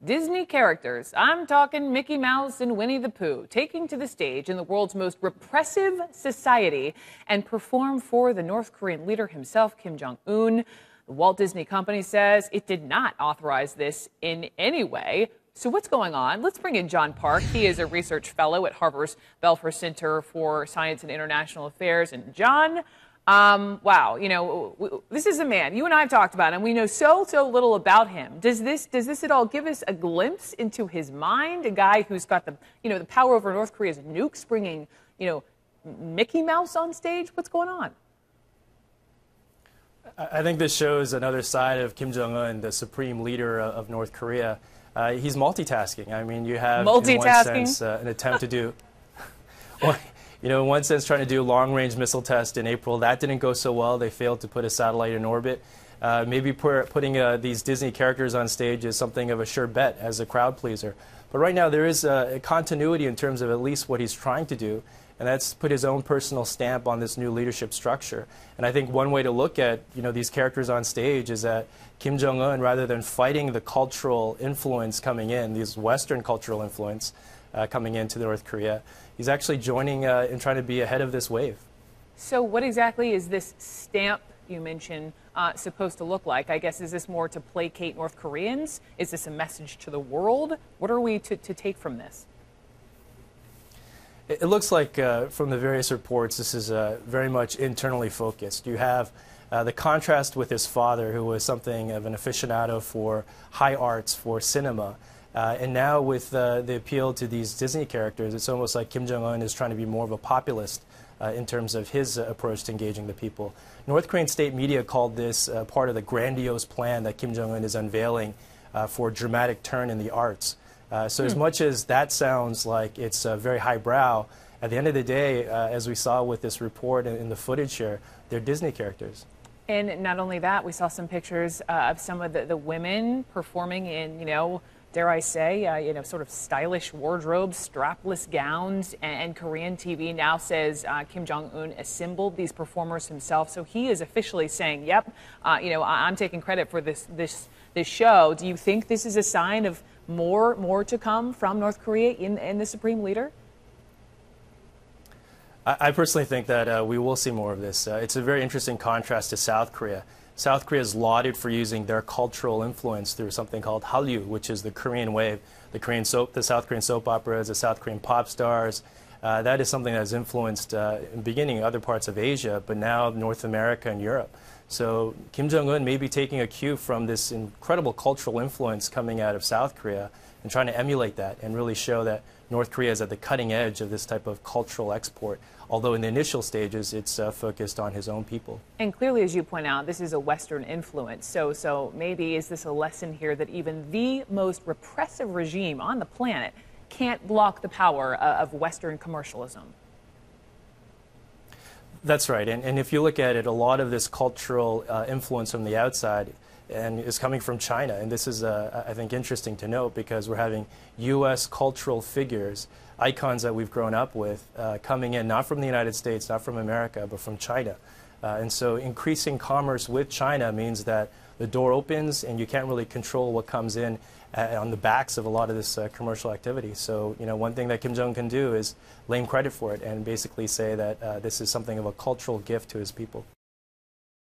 Disney characters, I'm talking Mickey Mouse and Winnie the Pooh, taking to the stage in the world's most repressive society and perform for the North Korean leader himself, Kim Jong Un. The Walt Disney Company says it did not authorize this in any way. So what's going on? Let's bring in John Park. He is a research fellow at Harvard's Belfer Center for Science and International Affairs. And John, wow, this is a man you and I have talked about, and we know so little about him. Does this at all give us a glimpse into his mind? A guy who's got the power over North Korea's nukes, bringing Mickey Mouse on stage. What's going on? I think this shows another side of Kim Jong Un, the supreme leader of North Korea. He's multitasking. I mean, you have in one sense an attempt to do. In one sense, trying to do a long-range missile test in April. That didn't go so well. They failed to put a satellite in orbit. Maybe putting these Disney characters on stage is something of a sure bet as a crowd pleaser. But right now, there is a continuity in terms of at least what he's trying to do, and that's put his own personal stamp on this new leadership structure. And I think one way to look at these characters on stage is that Kim Jong Un, rather than fighting the cultural influence coming in, this Western cultural influence coming into North Korea, he's actually joining and trying to be ahead of this wave. So what exactly is this stamp you mentioned supposed to look like? I guess, is this more to placate North Koreans? Is this a message to the world? What are we to take from this? It looks like from the various reports, this is very much internally focused. You have the contrast with his father, who was something of an aficionado for high arts, for cinema. And now with the appeal to these Disney characters, it's almost like Kim Jong Un is trying to be more of a populist in terms of his approach to engaging the people. North Korean state media called this part of the grandiose plan that Kim Jong Un is unveiling for a dramatic turn in the arts. So as much as that sounds like it's very highbrow, at the end of the day, as we saw with this report and in the footage here, they're Disney characters. And not only that, we saw some pictures of some of the women performing in, dare I say, sort of stylish wardrobes, strapless gowns, and Korean TV now says Kim Jong Un assembled these performers himself. So he is officially saying, "Yep, I'm taking credit for this show." Do you think this is a sign of more to come from North Korea in the supreme leader? I personally think that we will see more of this. It's a very interesting contrast to South Korea. South Korea is lauded for using their cultural influence through something called Hallyu, which is the Korean wave. The South Korean soap operas, the South Korean pop stars. That is something that has influenced, in the beginning, other parts of Asia, but now North America and Europe. So Kim Jong Un may be taking a cue from this incredible cultural influence coming out of South Korea and trying to emulate that and really show that North Korea is at the cutting edge of this type of cultural export, although in the initial stages it's focused on his own people. And clearly, as you point out, this is a Western influence. So maybe is this a lesson here that even the most repressive regime on the planet can't block the power of Western commercialism? That's right. And if you look at it, a lot of this cultural influence from the outside and is coming from China. And this is, I think, interesting to note because we're having U.S. cultural figures, icons that we've grown up with, coming in not from the United States, not from America, but from China. And so increasing commerce with China means that the door opens and you can't really control what comes in on the backs of a lot of this commercial activity. So, one thing that Kim Jong can do is claim credit for it and basically say that this is something of a cultural gift to his people.